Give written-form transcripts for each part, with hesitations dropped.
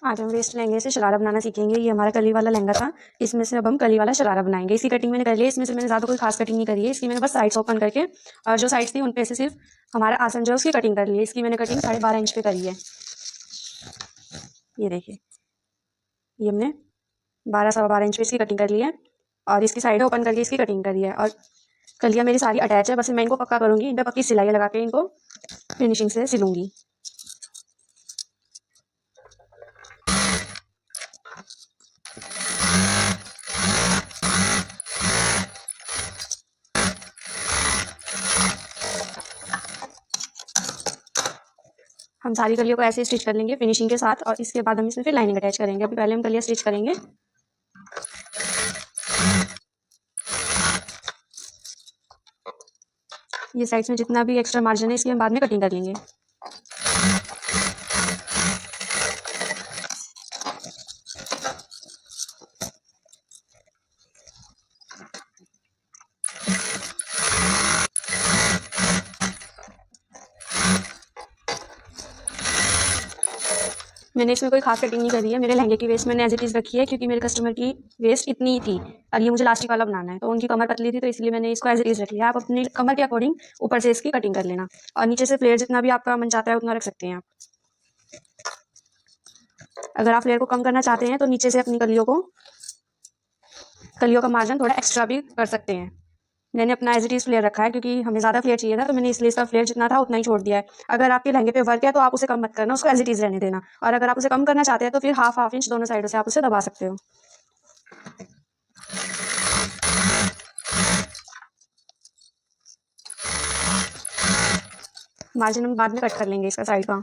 आज हम वेस्ट लहंगे से शरारा बनाना सीखेंगे। ये हमारा कली वाला लहंगा था, इसमें से अब हम कली वाला शरारा बनाएंगे। इसकी कटिंग मैंने कर ली है, इसमें से मैंने ज़्यादा कोई खास कटिंग नहीं करी है। इसकी मैंने बस साइड्स ओपन करके और जो साइड्स थी उन पे से सिर्फ हमारा आसन जो है उसकी कटिंग कर ली है। इसकी मैंने कटिंग 12.5 इंच पे करी है। ये देखिए, ये हमने 12-12.25 इंच पे इसकी कटिंग कर ली है और इसकी साइड ओपन करके इसकी कटिंग करी है। और कलियाँ मेरी सारी अटैच है, बस मैं इनको पक्का करूँगी, इन पर पक्की सिलाई लगा के इनको फिनिशिंग से सिलूंगी। हम सारी कलियों को ऐसे स्टिच कर लेंगे फिनिशिंग के साथ और इसके बाद हम इसमें फिर लाइनिंग अटैच करेंगे। अभी पहले हम कलियाँ स्टिच करेंगे। ये साइड्स में जितना भी एक्स्ट्रा मार्जिन है इसकी हम बाद में कटिंग कर लेंगे। मैंने इसमें कोई खास कटिंग नहीं करी है। मेरे लहंगे की वेस्ट मैंने एज इट इज़ रखी है क्योंकि मेरे कस्टमर की वेस्ट इतनी ही थी और ये मुझे लास्टिक वाला बनाना है, तो उनकी कमर पतली थी तो इसलिए मैंने इसको एज इट इज़ रख लिया। आप अपनी कमर के अकॉर्डिंग ऊपर से इसकी कटिंग कर लेना और नीचे से फ्लेयर जितना भी आपका मन चाहता है उतना रख सकते हैं आप। अगर आप फ्लेयर को कम करना चाहते हैं तो नीचे से अपनी कलियों का मार्जिन थोड़ा एक्स्ट्रा भी कर सकते हैं। मैंने अपना एज इट इज़ फ्लेयर रखा है क्योंकि हमें ज़्यादा फ्लेयर चाहिए था, तो मैंने इसलिए इसका फ्लेयर जितना था उतना ही छोड़ दिया है। अगर आपके लहंगे पे वर्क है तो आप उसे कम मत करना, उसको एज इट इज़ रहने देना। और अगर आप उसे कम करना चाहते हैं तो फिर हाफ इंच दोनों साइडों से आप उसे दबा सकते हो। मार्जिन हम बाद में कट कर लेंगे इसका साइड का।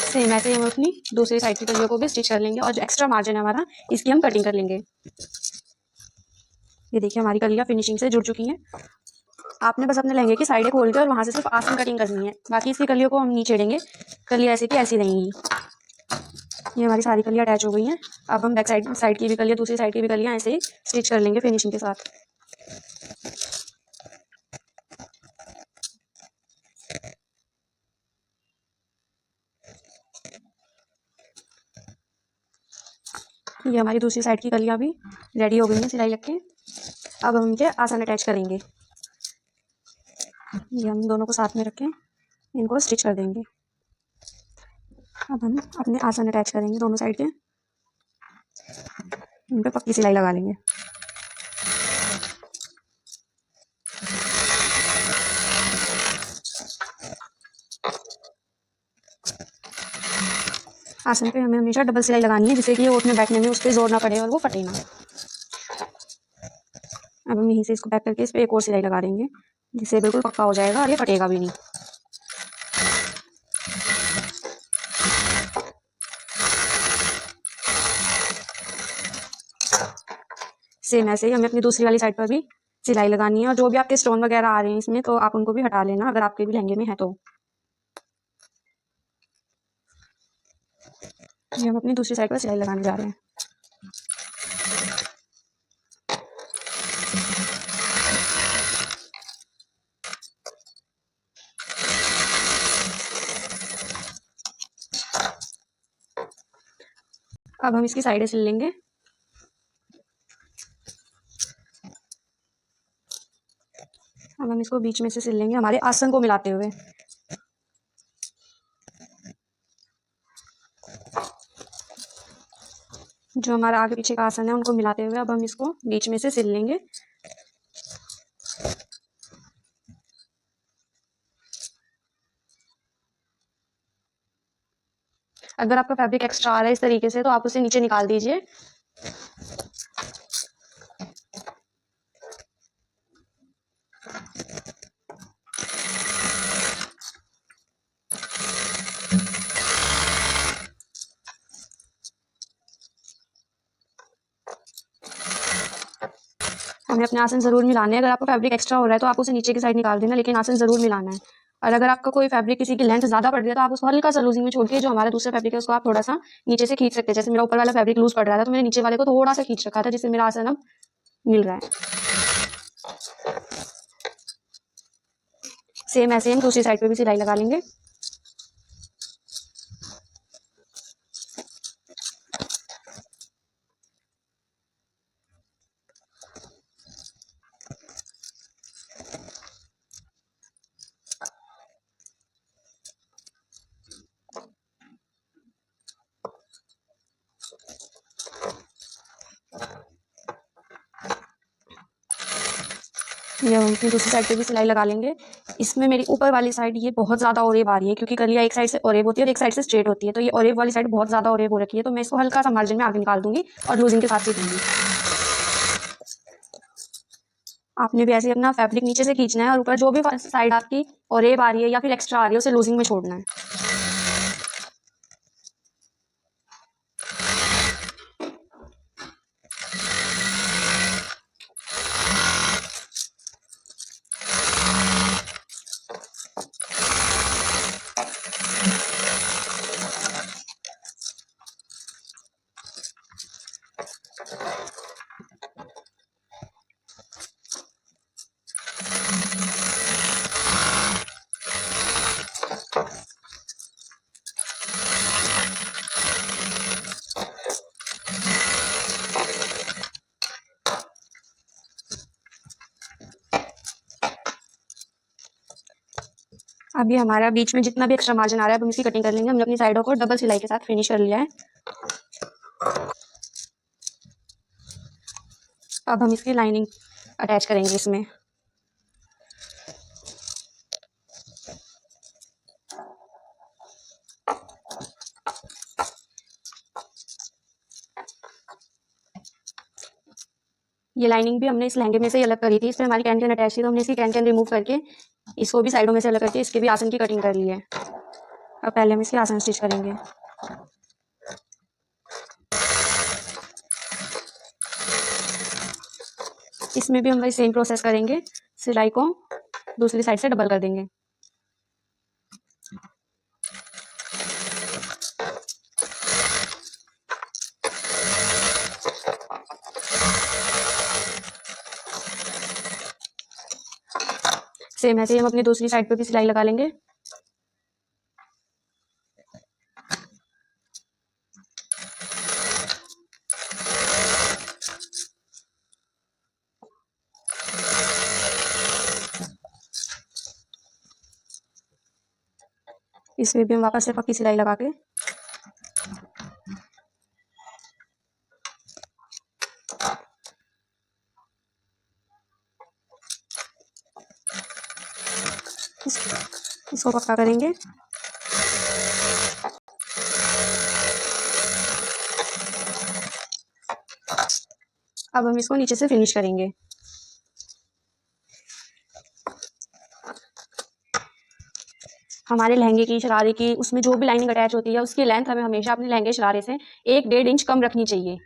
सेम ऐसे ही हम अपनी दूसरी साइड की कलियों को भी स्टिच कर लेंगे और जो एक्स्ट्रा मार्जिन है हमारा इसकी हम कटिंग कर लेंगे। ये देखिए हमारी कलियाँ फिनिशिंग से जुड़ चुकी हैं। आपने बस अपने लहंगे की साइडें खोल के और वहां से सिर्फ आसन कटिंग करनी है, बाकी इसकी कलियों को हम नहीं छेड़ेंगे। कलियाँ ऐसी की ऐसी रहेंगी। ये हमारी सारी कलियाँ अटैच हो गई हैं। अब हम बैक साइड की भी कलियाँ, दूसरी साइड की भी कलियाँ ऐसे ही स्टिच कर लेंगे फिनिशिंग के साथ। ये हमारी दूसरी साइड की कलियाँ भी रेडी हो गई हैं सिलाई लग के। अब हम इनके आसन अटैच करेंगे। ये हम दोनों को साथ में रखें, इनको स्टिच कर देंगे। अब हम अपने आसन अटैच करेंगे दोनों साइड के, इन पे पक्की सिलाई लगा लेंगे। आसन पे हमें हमेशा डबल सिलाई लगानी है जिससे कि वो उसमें बैठने में उस पर जोर ना पड़े और वो फटे ना। अब हम यहीं से इसको पैक करके इस पर एक और सिलाई लगा देंगे जिससे बिल्कुल पक्का हो जाएगा और ये फटेगा भी नहीं। सेम ऐसे ही हमें अपनी दूसरी वाली साइड पर भी सिलाई लगानी है और जो भी आपके स्टोन वगैरह आ रहे हैं इसमें तो आप उनको भी हटा लेना अगर आपके भी लहंगे में है तो। ये हम अपनी दूसरी साइड पर सिलाई लगाने जा रहे हैं। अब हम इसकी साइडें सिल लेंगे। अब हम इसको बीच में से सिल लेंगे हमारे आसन को मिलाते हुए। जो हमारा आगे पीछे का आसन है उनको मिलाते हुए अब हम इसको बीच में से सिल लेंगे। अगर आपका फैब्रिक एक्स्ट्रा आ रहा है इस तरीके से तो आप उसे नीचे निकाल दीजिए। हमें अपने आसन ज़रूर मिलाने हैं। अगर आपका फैब्रिक एक्स्ट्रा हो रहा है तो आप उसे नीचे की साइड निकाल देना, लेकिन आसन ज़रूर मिलाना है। और अगर आपका कोई फैब्रिक किसी की लेंथ ज़्यादा पड़ रही है तो आप उसको हल्का सा लूजिंग में छोड़ के जो हमारा दूसरा फैब्रिक है उसको आप थोड़ा सा नीचे से खींच सकते हैं। जैसे मेरा ऊपर वाला फैब्रिक लूज पड़ रहा था तो मैंने नीचे वाले को थोड़ा सा खींच रखा था, जिससे मेरा आसन अब मिल रहा है। सेम ऐसे हम दूसरी साइड पे भी सिलाई लगा लेंगे। ये हम अपनी दूसरी साइड पे भी सिलाई लगा लेंगे। इसमें मेरी ऊपर वाली साइड ये बहुत ज़्यादा ओरेब आ रही है, क्योंकि कलियाँ एक साइड से ओरेब होती है और एक साइड से स्ट्रेट होती है। तो ये ओरेब वाली साइड बहुत ज़्यादा ओरेब हो रखी है, तो मैं इसको हल्का सा मार्जिन में आगे निकाल दूंगी और लूजिंग के साथ ही दूंगी। आपने भी ऐसे अपना फैब्रिक नीचे से खींचना है और ऊपर जो भी साइड आपकी ओरेब आ रही है या फिर एक्स्ट्रा आ रही है उसे लूजिंग में छोड़ना है। अभी हमारा बीच में जितना भी एक्स्ट्रा मार्जिन आ रहा है अब हम इसकी कटिंग कर लेंगे। हमने अपनी साइडों को डबल सिलाई के साथ फिनिश कर लिया है। अब हम इसकी लाइनिंग अटैच करेंगे इसमें। ये लाइनिंग भी हमने इस लहंगे में से ही अलग करी थी, इस पर हमारी कैन कैन अटैच थी, तो हमने इसकी कैन कैन रिमूव करके इसको भी साइडों में से अलग करके इसके भी आसन की कटिंग कर ली है। अब पहले हम इसके आसन स्टिच करेंगे। इसमें भी हम वही सेम प्रोसेस करेंगे, सिलाई को दूसरी साइड से डबल कर देंगे। सेम ऐसे ही हम अपनी दूसरी साइड पे भी सिलाई लगा लेंगे। इसमें भी हम वापस से पक्की सिलाई लगा के इसको पक्का करेंगे। अब हम इसको नीचे से फिनिश करेंगे। हमारे लहंगे की शरारे की उसमें जो भी लाइनिंग अटैच होती है उसकी लेंथ हमें हमेशा अपने लहंगे शरारे से 1-1.5 इंच कम रखनी चाहिए।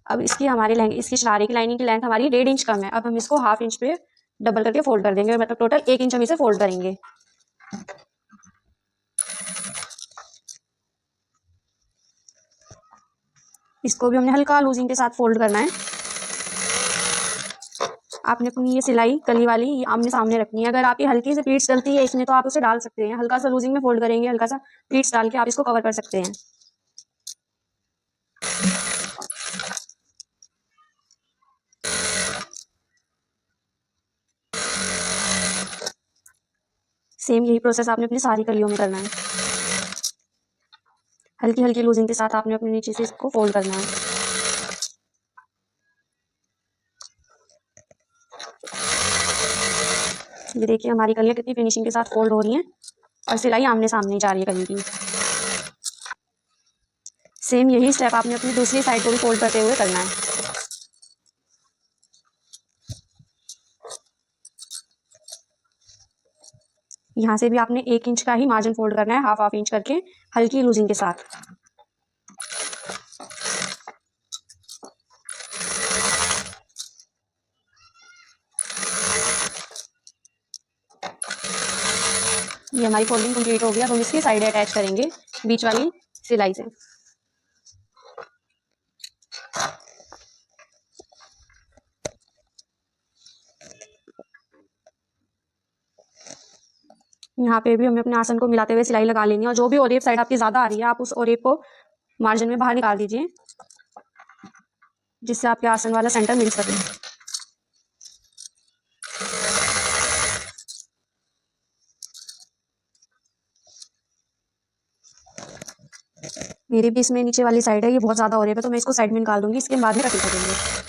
अब इसकी हमारे लहंगे इसकी शरारे की लाइनिंग की लेंथ हमारी 1.5 इंच कम है। अब हम इसको 1/2 इंच पे डबल करके फोल्ड कर देंगे, मतलब टोटल 1 इंच हम इसे फोल्ड करेंगे। इसको भी हमने हल्का लूजिंग के साथ फोल्ड करना है। आपने अपनी ये सिलाई कली वाली ये आमने सामने रखनी है। अगर आपकी हल्की सी प्लीट्स डलती है इसमें तो आप उसे डाल सकते हैं, हल्का सा लूजिंग में फोल्ड करेंगे, हल्का सा प्लीट्स डाल के आप इसको कवर कर सकते हैं। सेम यही प्रोसेस आपने अपनी सारी कलियों में करना है। हल्की हल्की लूजिंग के साथ आपने अपने नीचे से इसको फोल्ड करना है। ये देखिए हमारी कलियां कितनी फिनिशिंग के साथ फोल्ड हो रही हैं और सिलाई आमने सामने जा रही है कली की। सेम यही स्टेप आपने अपनी दूसरी साइड को भी फोल्ड करते हुए करना है। यहाँ से भी आपने 1 इंच का ही मार्जिन फोल्ड करना है, हाफ हाफ इंच करके हल्की लूजिंग के साथ। ये हमारी फोल्डिंग कंप्लीट हो गया। अब हम इसकी साइड अटैच करेंगे बीच वाली सिलाई से। यहाँ पे भी हमें अपने आसन को मिलाते हुए सिलाई लगा लेनी है और जो भी ओरेप साइड आपकी ज्यादा आ रही है आप उस ओरेप को मार्जिन में बाहर निकाल दीजिए, जिससे आपके आसन वाला सेंटर मिल सके। मेरी भी इसमें नीचे वाली साइड है, ये बहुत ज्यादा ओरेप है तो मैं इसको साइड में निकाल दूंगी, इसके बाद में कटिंग करेंगे।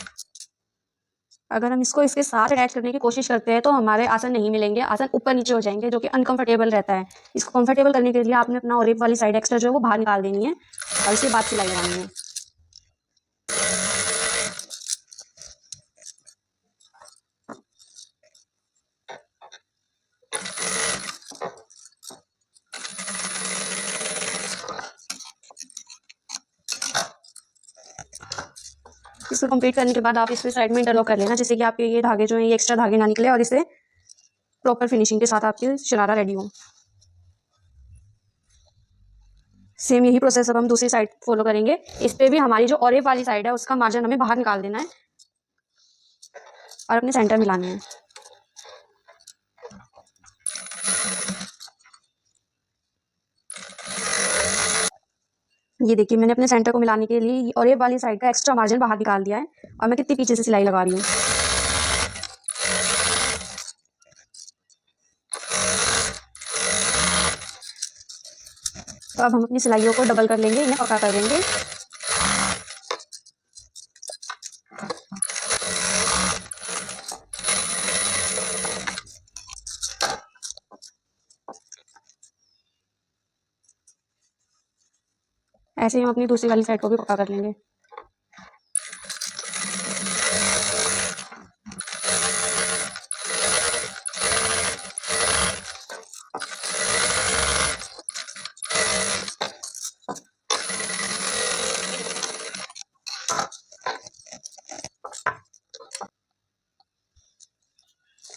अगर हम इसको इसके साथ अटैच करने की कोशिश करते हैं तो हमारे आसन नहीं मिलेंगे, आसन ऊपर नीचे हो जाएंगे जो कि अनकंफर्टेबल रहता है। इसको कंफर्टेबल करने के लिए आपने अपना ओरेप वाली साइड एक्स्ट्रा जो है वो बाहर निकाल देनी है और उसके बाद सिलाई लगानी है। इसको कंप्लीट करने के बाद आप इसके साइड में इंटरलॉक कर लेना, जिससे कि आपके ये धागे जो है ये एक्स्ट्रा धागे ना निकले और इसे प्रॉपर फिनिशिंग के साथ आपकी शरारा रेडी हो। सेम यही प्रोसेस अब हम दूसरी साइड फॉलो करेंगे। इस पे भी हमारी जो ओरेप वाली साइड है उसका मार्जिन हमें बाहर निकाल देना है और अपने सेंटर मिलाने हैं। ये देखिए मैंने अपने सेंटर को मिलाने के लिए ओरेप वाली साइड का एक्स्ट्रा मार्जिन बाहर निकाल दिया है और मैं कितनी पीछे से सिलाई लगा रही हूँ। तो अब हम अपनी सिलाइयों को डबल कर लेंगे, इन्हें पक्का कर देंगे। ऐसे ही हम अपनी दूसरी वाली साइड को भी पक्का कर लेंगे।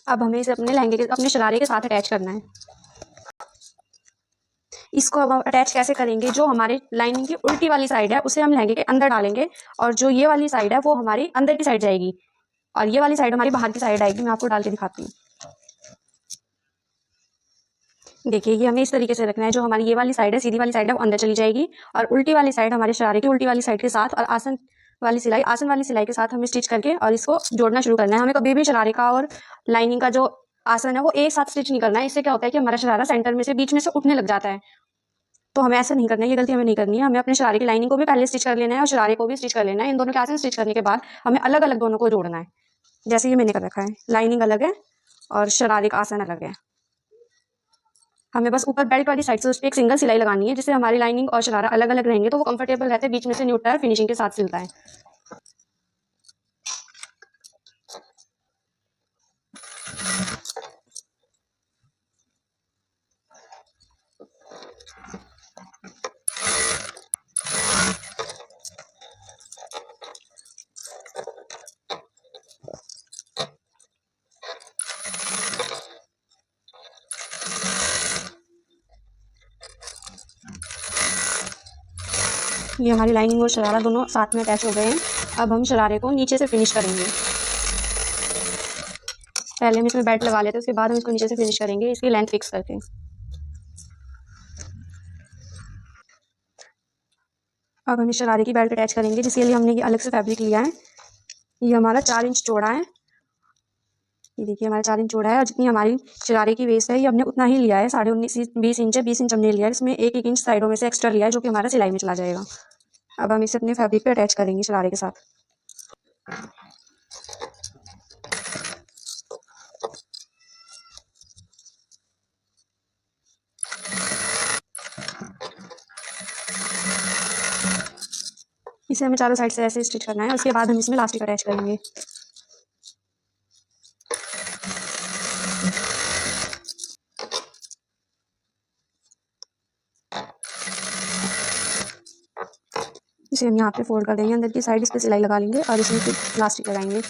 अब हमें इसे अपने लहंगे के अपने शरारे के साथ अटैच करना है। इसको अब हम अटैच कैसे करेंगे, जो हमारे लाइनिंग की उल्टी वाली साइड है उसे हम लहंगे के अंदर डालेंगे और जो ये वाली साइड है वो हमारी अंदर की साइड जाएगी और ये वाली साइड हमारी बाहर की साइड आएगी। मैं आपको डाल के दिखाती हूँ। देखिए ये हमें इस तरीके से रखना है, जो हमारी ये वाली साइड है सीधी वाली साइड है वो अंदर चली जाएगी और उल्टी वाली साइड हमारे शरारे की उल्टी वाली साइड के साथ और आसन वाली सिलाई के साथ हमें स्टिच करके और इसको जोड़ना शुरू करना है। हमें कभी भी शरारे का और लाइनिंग का जो आसन है वो एक साथ स्टिच नहीं करना है, इससे क्या होता है कि हमारा शरारा सेंटर में से बीच में से उठने लग जाता है। तो हमें ऐसा नहीं करना है, ये गलती हमें नहीं करनी है। हमें अपने शरारे की लाइनिंग को भी पहले स्टिच कर लेना है और शरारे को भी स्टिच कर लेना है। इन दोनों के आसन स्टिच करने के बाद हमें अलग अलग दोनों को जोड़ना है, जैसे ये मैंने कर रखा है। लाइनिंग अलग है और शरारे का आसन अलग है। हमें बस ऊपर बेल्ट वाली साइड से उस पर एक सिंगल सिलाई लगानी है, जिससे हमारी लाइनिंग और शरारा अलग अलग रहेंगे तो वो कंफर्टेबल रहते हैं, बीच में से नहीं उठता है, फिनिशिंग के साथ सिलता है। ये हमारी लाइनिंग और शरारा दोनों साथ में अटैच हो गए हैं। अब हम शरारे को नीचे से फिनिश करेंगे। पहले हम इसमें बेल्ट लगा लेते हैं, उसके बाद हम इसको नीचे से फिनिश करेंगे इसकी लेंथ फिक्स करके। अब हम इस शरारे की बेल्ट अटैच करेंगे, जिसके लिए हमने ये अलग से फैब्रिक लिया है। ये हमारा 4 इंच चौड़ा है। ये देखिए हमारा 4 इंच चौड़ा है और जितनी हमारी शरारे की वेस्ट है ये हमने उतना ही लिया है। 19.5 इंच है, 20 इंच हमने लिया है। इसमें एक इंच साइडों में से एक्स्ट्रा लिया है जो कि हमारा सिलाई में चला जाएगा। अब हम इसे अपने फैब्रिक पे अटैच करेंगे शरारे के साथ। इसे हमें चारों साइड से ऐसे स्टिच करना है, उसके बाद हम इसमें इलास्टिक अटैच करेंगे। इसे हम यहाँ पे फोल्ड कर देंगे, अंदर की साइड इस पे सिलाई लगा लेंगे और इसमें फिर इलास्टिक लगाएंगे।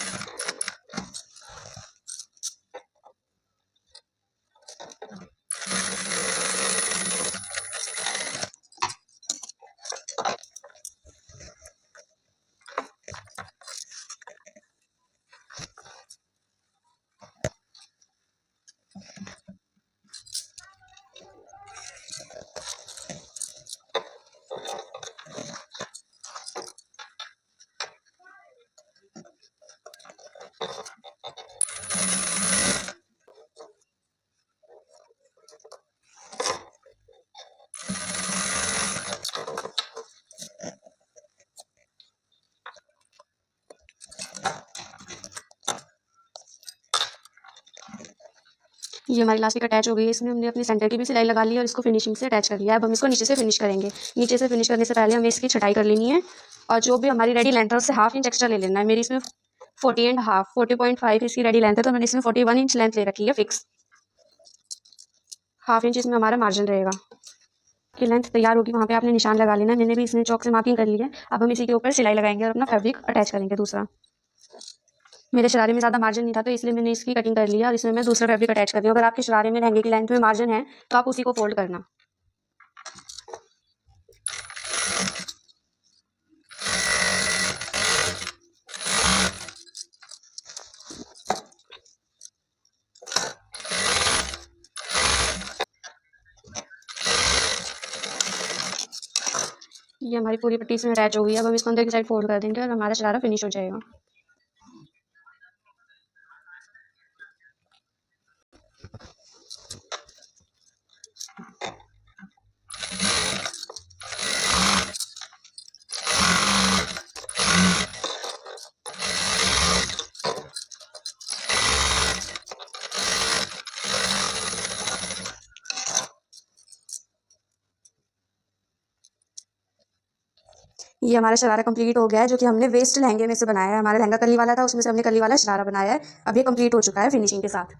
ये हमारी इलास्टिक अटैच हो गई है। इसमें हमने अपनी सेंटर की भी सिलाई लगा ली है और इसको फिनिशिंग से अटैच कर लिया है। अब हम इसको नीचे से फिनिश करेंगे। नीचे से फिनिश करने से पहले हमें इसकी छटाई कर लेनी है और जो भी हमारी रेडी लेंथ है उससे 1/2 इंच एक्स्ट्रा ले लेना है। मेरी इसमें 40 एंड हाफ 40.5 इसकी रेडी लेंथ है, तो मैंने इसमें 41 इंच लेंथ ले रखी है फिक्स। 1/2 इंच इसमें हमारा मार्जिन रहेगा। की लेंथ तैयार होगी वहाँ पे आपने निशान लगा लेना। मैंने भी इसमें चौक से मार्किंग कर ली है। अब हम इसी के ऊपर सिलाई लगाएंगे और अपना फैब्रिक अटैच करेंगे दूसरा। मेरे शरारे में ज़्यादा मार्जिन नहीं था, तो इसलिए मैंने इसकी कटिंग कर लिया और इसमें मैं दूसरा फैब्रिक अटैच कर रही हूँ। अगर आपके शरारे में लहंगे की लेंथ में मार्जिन है तो आप उसी को फोल्ड करना। ये हमारी पूरी पट्टी इसमें अटैच हो गई है। अब हम इसको अंदर की साइड फोल्ड कर देंगे और हमारा शरारा फिनिश हो जाएगा। ये हमारा शरारा कंप्लीट हो गया है, जो कि हमने वेस्ट लहंगे में से बनाया है। हमारा लहंगा कली वाला था, उसमें से हमने कली वाला शरारा बनाया है। अब ये कंप्लीट हो चुका है फिनिशिंग के साथ।